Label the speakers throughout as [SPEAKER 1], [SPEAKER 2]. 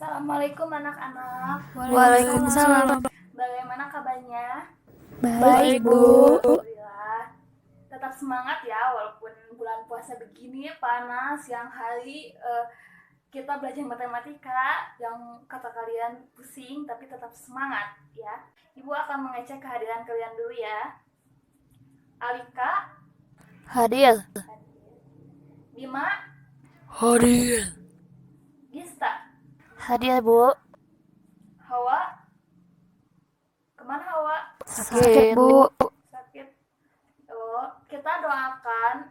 [SPEAKER 1] Assalamualaikum anak-anak.
[SPEAKER 2] Waalaikumsalam.
[SPEAKER 1] Bagaimana kabarnya?
[SPEAKER 2] Baik, Bu.
[SPEAKER 1] Alhamdulillah. Tetap semangat ya, walaupun bulan puasa begini panas, siang hari kita belajar matematika yang kata kalian pusing, tapi tetap semangat ya. Ibu akan mengecek kehadiran kalian dulu ya. Alika,
[SPEAKER 2] Hadir.
[SPEAKER 1] Bima,
[SPEAKER 2] Hadir.
[SPEAKER 1] Gista,
[SPEAKER 2] Hadir, Bu.
[SPEAKER 1] Hawa. Kemana Hawa?
[SPEAKER 2] Sakit, Bu.
[SPEAKER 1] Sakit. Kita doakan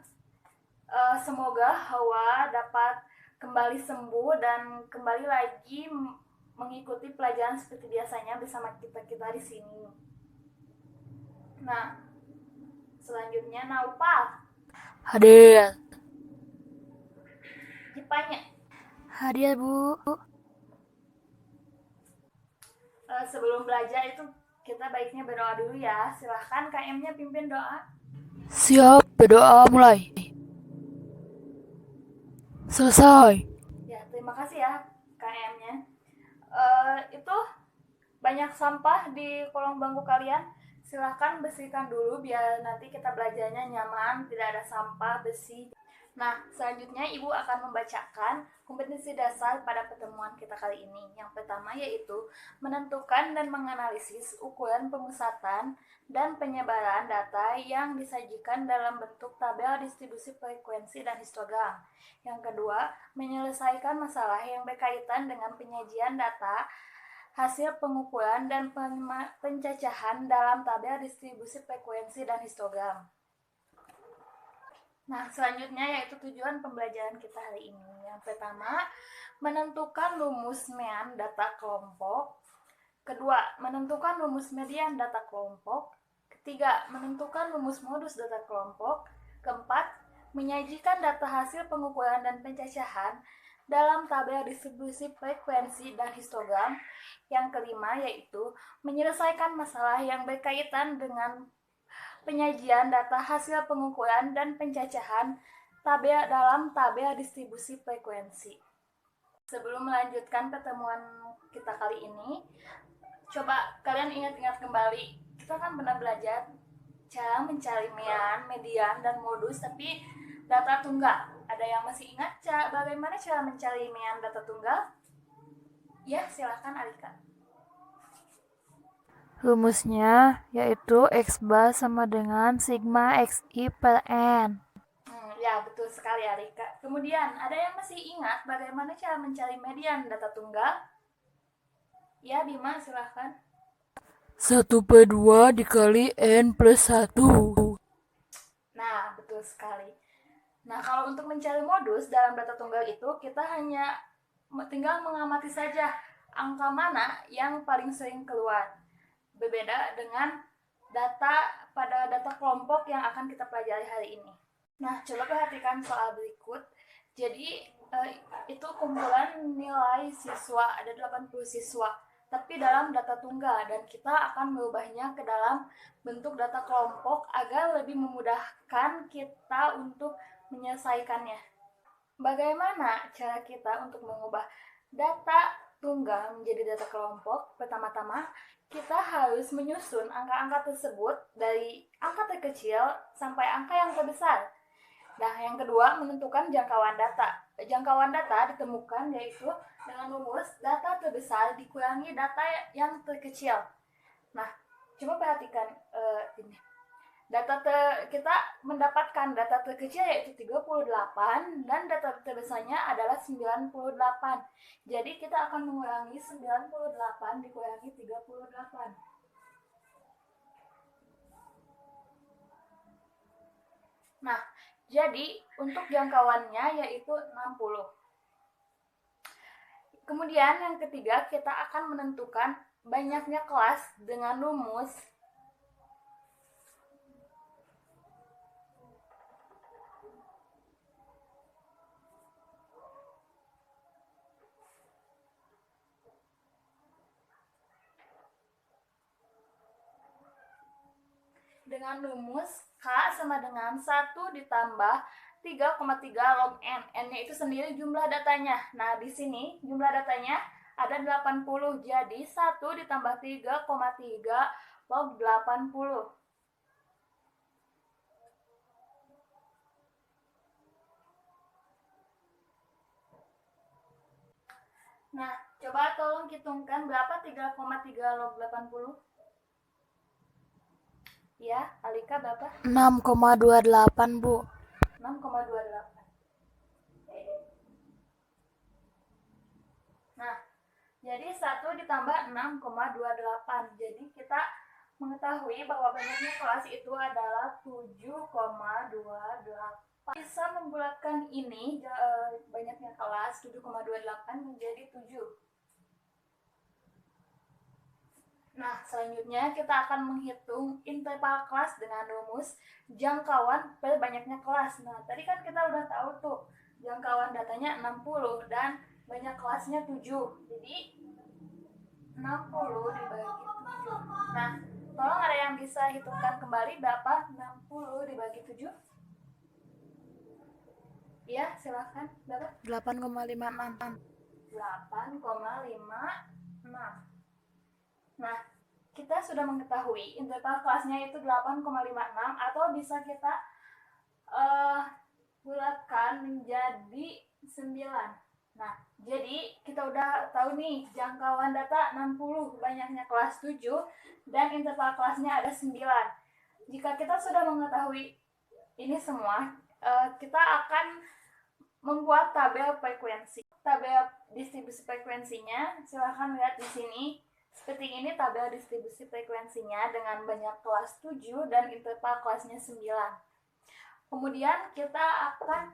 [SPEAKER 1] semoga Hawa dapat kembali sembuh dan kembali lagi mengikuti pelajaran seperti biasanya bersama kita di sini. Nah, selanjutnya Naupal,
[SPEAKER 2] Hadir.
[SPEAKER 1] Jipanya.
[SPEAKER 2] Hadir, Bu.
[SPEAKER 1] Sebelum belajar itu kita baiknya berdoa dulu ya. Silahkan KM-nya pimpin doa.
[SPEAKER 2] Siap, berdoa mulai. Selesai.
[SPEAKER 1] Ya, terima kasih ya KM-nya. Itu banyak sampah di kolong bangku kalian. Silahkan bersihkan dulu biar nanti kita belajarnya nyaman, tidak ada sampah, bersih. Nah, selanjutnya Ibu akan membacakan kompetensi dasar pada pertemuan kita kali ini. Yang pertama yaitu menentukan dan menganalisis ukuran pemusatan dan penyebaran data yang disajikan dalam bentuk tabel distribusi frekuensi dan histogram. Yang kedua, menyelesaikan masalah yang berkaitan dengan penyajian data, hasil pengukuran dan pencacahan dalam tabel distribusi frekuensi dan histogram. Nah, selanjutnya yaitu tujuan pembelajaran kita hari ini. Yang pertama, menentukan rumus mean data kelompok. Kedua, menentukan rumus median data kelompok. Ketiga, menentukan rumus modus data kelompok. Keempat, menyajikan data hasil pengukuran dan pencacahan dalam tabel distribusi frekuensi dan histogram. Yang kelima yaitu menyelesaikan masalah yang berkaitan dengan penyajian data hasil pengukuran dan pencacahan dalam tabel distribusi frekuensi. Sebelum melanjutkan pertemuan kita kali ini, coba kalian ingat-ingat kembali. Kita kan pernah belajar cara mencari mean, median, dan modus, tapi data tunggal. Ada yang masih ingat bagaimana cara mencari mean data tunggal? Ya, silakan Alika.
[SPEAKER 2] Rumusnya yaitu X bar sama dengan sigma XI per N.
[SPEAKER 1] Ya, betul sekali Alika. Kemudian, ada yang masih ingat bagaimana cara mencari median data tunggal? Ya, Bima, silahkan.
[SPEAKER 2] 1/2 dikali N plus 1.
[SPEAKER 1] Nah, betul sekali. Nah, kalau untuk mencari modus dalam data tunggal itu, kita hanya tinggal mengamati saja angka mana yang paling sering keluar. Berbeda dengan pada data kelompok yang akan kita pelajari hari ini. Nah, coba perhatikan soal berikut. Jadi, itu kumpulan nilai siswa, ada 80 siswa, tapi dalam data tunggal, dan kita akan merubahnya ke dalam bentuk data kelompok agar lebih memudahkan kita untuk menyelesaikannya. Bagaimana cara kita untuk mengubah data tunggal menjadi data kelompok? Pertama-tama, kita harus menyusun angka-angka tersebut dari angka terkecil sampai angka yang terbesar. Nah, yang kedua, menentukan jangkauan data. Jangkauan data ditemukan yaitu dengan rumus data terbesar dikurangi data yang terkecil. Nah, coba perhatikan ini. Kita mendapatkan data terkecil yaitu 38 dan data terbesarnya adalah 98. Jadi kita akan mengurangi 98 dikurangi 38. Nah, jadi untuk jangkauannya yaitu 60. Kemudian yang ketiga, kita akan menentukan banyaknya kelas dengan rumus K sama dengan 1 ditambah 3,3 log N. N-nya itu sendiri jumlah datanya. Nah, di sini jumlah datanya ada 80. Jadi 1 ditambah 3,3 log 80. Nah, coba tolong hitungkan berapa 3,3 log 80? Ya, Alika berapa?
[SPEAKER 2] 6,28 Bu.
[SPEAKER 1] 6,28. Nah, jadi 1 ditambah 6,28. Jadi kita mengetahui bahwa banyaknya kelas itu adalah 7,28. Bisa membulatkan ini banyaknya kelas 7,28 menjadi 7. Nah, selanjutnya kita akan menghitung interval kelas dengan rumus jangkauan per banyaknya kelas. Nah, tadi kan kita udah tahu tuh jangkauan datanya 60 dan banyak kelasnya 7. Jadi 60 dibagi 7. Nah, tolong ada yang bisa hitungkan kembali berapa 60 dibagi 7? Ya, silakan. Berapa?
[SPEAKER 2] 8,56.
[SPEAKER 1] 8,56. Nah, kita sudah mengetahui interval kelasnya itu 8,56 atau bisa kita bulatkan menjadi 9. Nah, jadi kita udah tahu nih jangkauan data 60, banyaknya kelas 7 dan interval kelasnya ada 9. Jika kita sudah mengetahui ini semua, kita akan membuat tabel frekuensi. Tabel distribusi frekuensinya silahkan lihat di sini. Seperti ini tabel distribusi frekuensinya dengan banyak kelas 7 dan interval kelasnya 9. Kemudian kita akan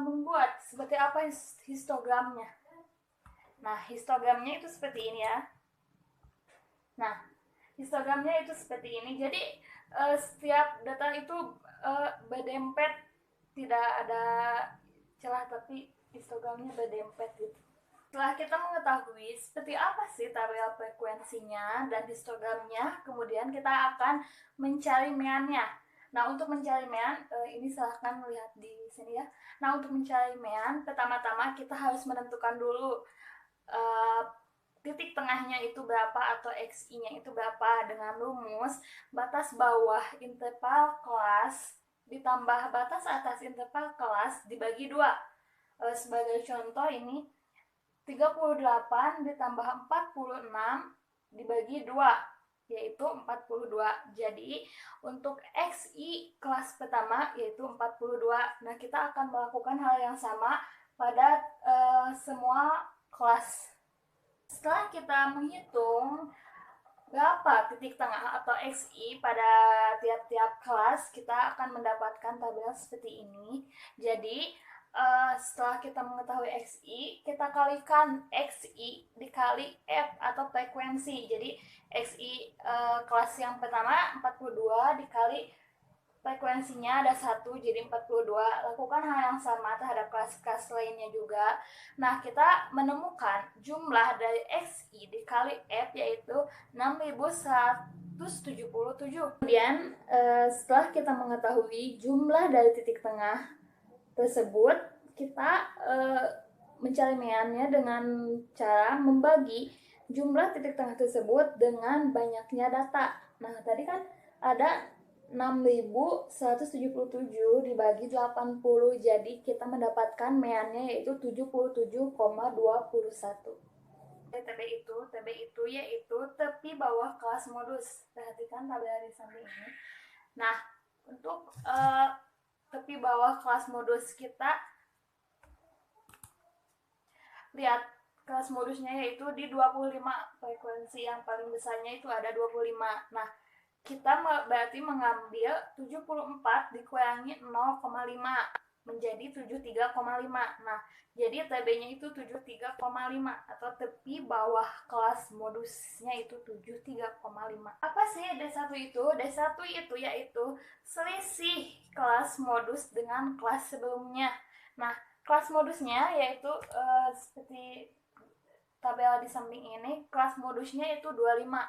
[SPEAKER 1] membuat seperti apa histogramnya. Nah, histogramnya itu seperti ini ya. Nah, histogramnya itu seperti ini. Jadi setiap data itu berdempet, tidak ada celah tapi histogramnya berdempet gitu. Setelah kita mengetahui seperti apa sih tabel frekuensinya dan histogramnya, kemudian kita akan mencari meannya. Nah, untuk mencari mean, ini silahkan lihat di sini ya. Nah, untuk mencari mean, pertama-tama kita harus menentukan dulu titik tengahnya itu berapa atau XI-nya itu berapa dengan rumus batas bawah interval kelas ditambah batas atas interval kelas dibagi 2. Sebagai contoh ini 38 ditambah 46 dibagi 2, yaitu 42. Jadi untuk XI kelas pertama yaitu 42. Nah, kita akan melakukan hal yang sama pada semua kelas. Setelah kita menghitung berapa titik tengah atau XI pada tiap-tiap kelas, kita akan mendapatkan tabel seperti ini. Jadi setelah kita mengetahui XI, kita kalikan XI dikali F atau frekuensi. Jadi XI kelas yang pertama 42 dikali frekuensinya ada 1, jadi 42. Lakukan hal yang sama terhadap kelas-kelas lainnya juga. Nah, kita menemukan jumlah dari XI dikali F yaitu 6177. Kemudian setelah kita mengetahui jumlah dari titik tengah tersebut, kita mencari meannya dengan cara membagi jumlah titik tengah tersebut dengan banyaknya data. Nah, tadi kan ada 6177 dibagi 80, jadi kita mendapatkan meannya yaitu 77,21. TB itu yaitu tepi bawah kelas modus. Perhatikan tabel di samping ini. Nah, untuk tepi bawah kelas modus kita lihat kelas modusnya yaitu di 25, frekuensi yang paling besarnya itu ada 25. Nah, kita berarti mengambil 74 dikurangi 0,5 menjadi 73,5. Nah, jadi TB-nya itu 73,5 atau tepi bawah kelas modusnya itu 73,5. Apa sih D1 itu? D1 itu yaitu selisih kelas modus dengan kelas sebelumnya. Nah, kelas modusnya yaitu seperti tabel di samping ini, kelas modusnya itu 25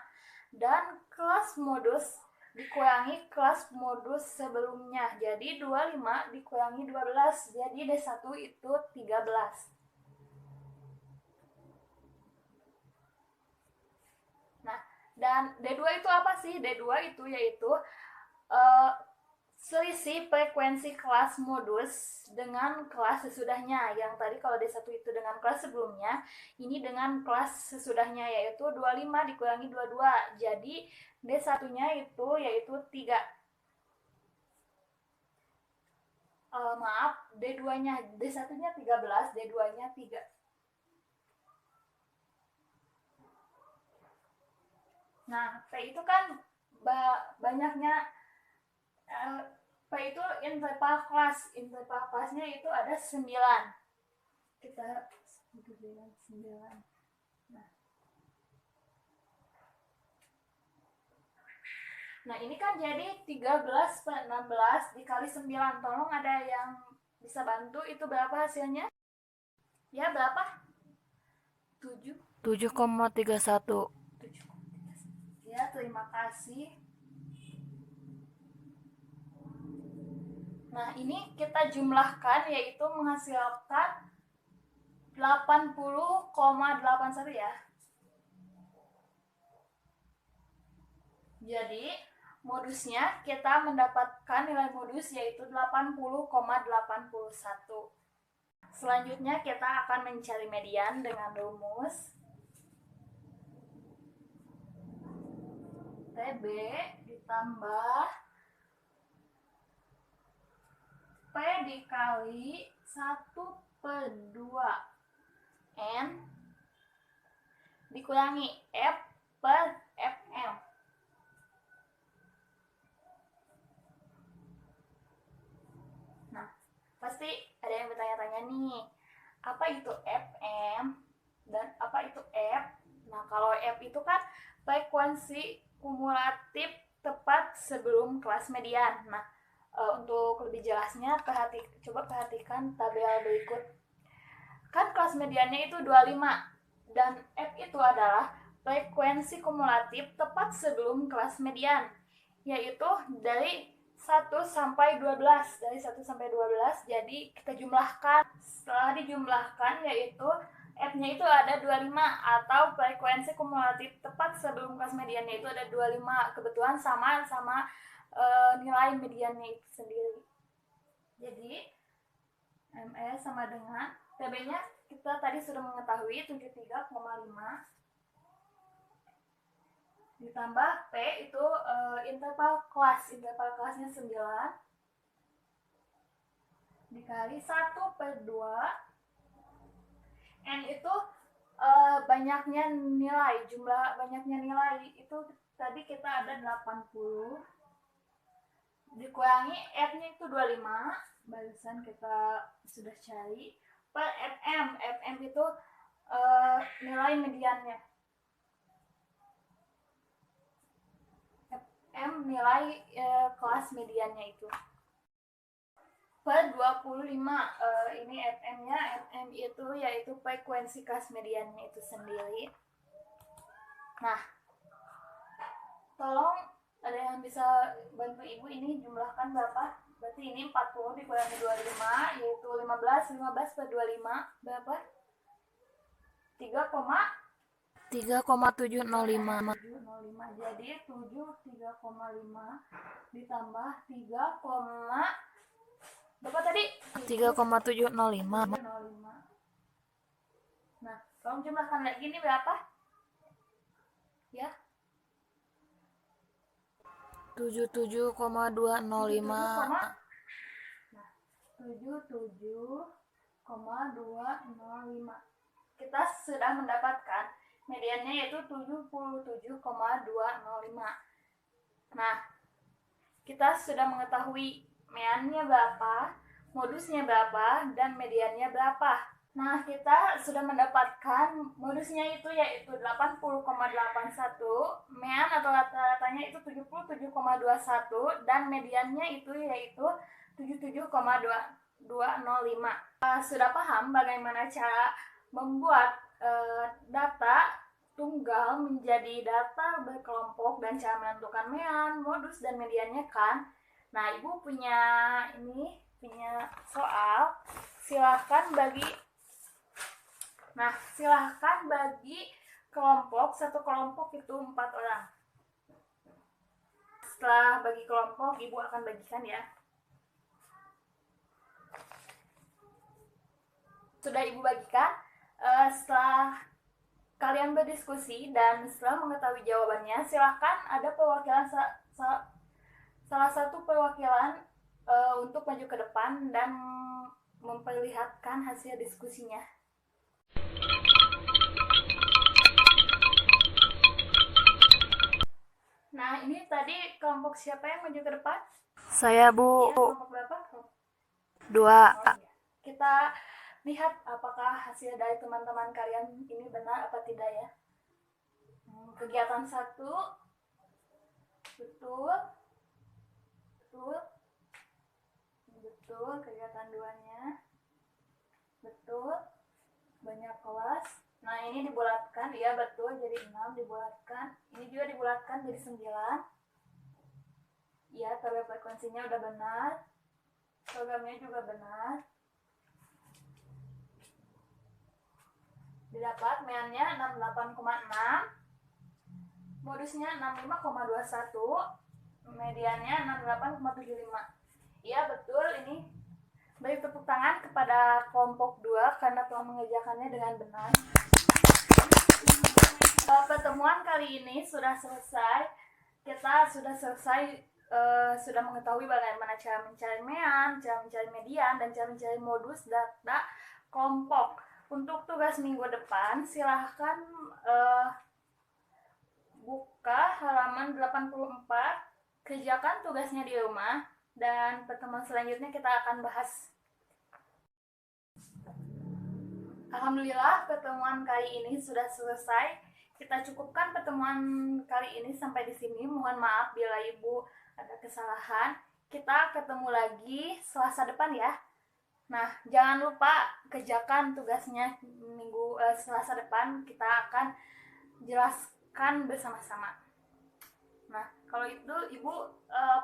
[SPEAKER 1] dan kelas modus dikurangi kelas modus sebelumnya. Jadi 25 dikurangi 12, jadi D1 itu 13. Dan D2 itu apa sih? D2 itu yaitu uh, selisih frekuensi kelas modus dengan kelas sesudahnya. Yang tadi kalau D1 itu dengan kelas sebelumnya, ini dengan kelas sesudahnya yaitu 25 dikurangi 22. Jadi D1-nya itu yaitu 3. Maaf, D2-nya, D1-nya 13, D2-nya 3. Nah, P itu kan banyaknya P itu interval kelas. Interval kelasnya itu ada 9. Kita 9. Nah, ini kan jadi 13 per 16 dikali 9. Tolong ada yang bisa bantu itu berapa hasilnya? Ya, berapa? 7.
[SPEAKER 2] 7,31.
[SPEAKER 1] Ya, terima kasih. Nah, ini kita jumlahkan yaitu menghasilkan 80,81 ya. Jadi, modusnya kita mendapatkan nilai modus yaitu 80,81. Selanjutnya kita akan mencari median dengan rumus TB ditambah P dikali 1/2 N dikurangi F per FM. Nah, pasti ada yang bertanya-tanya nih, apa itu FM dan apa itu F? Nah, kalau F itu kan frekuensi kumulatif tepat sebelum kelas median. Nah, untuk lebih jelasnya coba perhatikan tabel berikut. Kan kelas mediannya itu 25 dan F itu adalah frekuensi kumulatif tepat sebelum kelas median, yaitu dari 1 sampai 12. Dari 1 sampai 12, jadi kita jumlahkan. Setelah dijumlahkan yaitu F-nya itu ada 25 atau frekuensi kumulatif tepat sebelum kelas mediannya itu ada 25. Kebetulan sama nilai mediannya itu sendiri. Jadi ME sama dengan TB-nya kita tadi sudah mengetahui 73,5 ditambah P itu interval kelasnya 9 dikali 1/2 N itu jumlah banyaknya nilai itu tadi kita ada 80 dikurangi F-nya itu 25, barusan kita sudah cari, per FM. FM itu nilai mediannya. FM nilai kelas mediannya itu. Per 25, ini FM-nya, FM itu yaitu frekuensi kelas mediannya itu sendiri. Nah, tolong ada yang bisa bantu ibu ini jumlahkan berapa? Berarti ini 40 dikurangi 25 yaitu 15 per 25 berapa?
[SPEAKER 2] 3,705.
[SPEAKER 1] Jadi 3,5 ditambah 3, berapa tadi?
[SPEAKER 2] 3,705.
[SPEAKER 1] Nah, tolong jumlahkan lagi ini berapa? Ya.
[SPEAKER 2] 77,205.
[SPEAKER 1] Nah, 77,205. Kita sudah mendapatkan mediannya yaitu 77,205. Nah, kita sudah mengetahui meannya berapa, modusnya berapa, dan mediannya berapa. Nah, kita sudah mendapatkan modusnya itu yaitu 80,81, mean atau rata-ratanya itu 77,21, dan mediannya itu yaitu 77,205. Sudah paham bagaimana cara membuat data tunggal menjadi data berkelompok dan cara menentukan mean, modus, dan mediannya kan? Nah, ibu punya soal, silahkan bagi kelompok, satu kelompok itu 4 orang. setelah bagi kelompok, Ibu akan bagikan ya. Sudah Ibu bagikan. Setelah kalian berdiskusi dan setelah mengetahui jawabannya, silahkan ada perwakilan salah satu perwakilan untuk maju ke depan dan memperlihatkan hasil diskusinya. Nah, ini tadi kelompok siapa yang maju ke depan?
[SPEAKER 2] Saya, Bu.
[SPEAKER 1] Iya, kelompok berapa?
[SPEAKER 2] 2.
[SPEAKER 1] Oh, iya. Kita lihat apakah hasil dari teman-teman kalian ini benar apa tidak ya. Kegiatan 1 betul, kegiatan 2-nya betul, banyak kelas. Nah, ini dibulatkan, ya betul, jadi 6 dibulatkan. Ini juga dibulatkan jadi 9. Ya, tabel frekuensinya udah benar. Programnya juga benar. Didapat meannya 68,6. Modusnya 65,21. Mediannya 68,75. Iya, betul ini. Beri tepuk tangan kepada kelompok 2 karena telah mengerjakannya dengan benar. Pertemuan kali ini sudah selesai. Kita sudah sudah mengetahui bagaimana cara mencari mean, cara mencari median, dan cara mencari modus data kelompok. Untuk tugas minggu depan, silahkan buka halaman 84, kerjakan tugasnya di rumah, dan pertemuan selanjutnya kita akan bahas. Alhamdulillah, pertemuan kali ini sudah selesai. Kita cukupkan pertemuan kali ini sampai di sini. Mohon maaf bila Ibu ada kesalahan. Kita ketemu lagi Selasa depan ya. Nah, jangan lupa kerjakan tugasnya Selasa depan. Kita akan jelaskan bersama-sama. Nah, kalau itu Ibu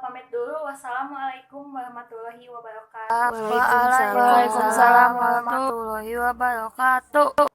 [SPEAKER 1] pamit dulu. Wassalamualaikum warahmatullahi wabarakatuh.
[SPEAKER 2] Waalaikumsalam warahmatullahi wabarakatuh.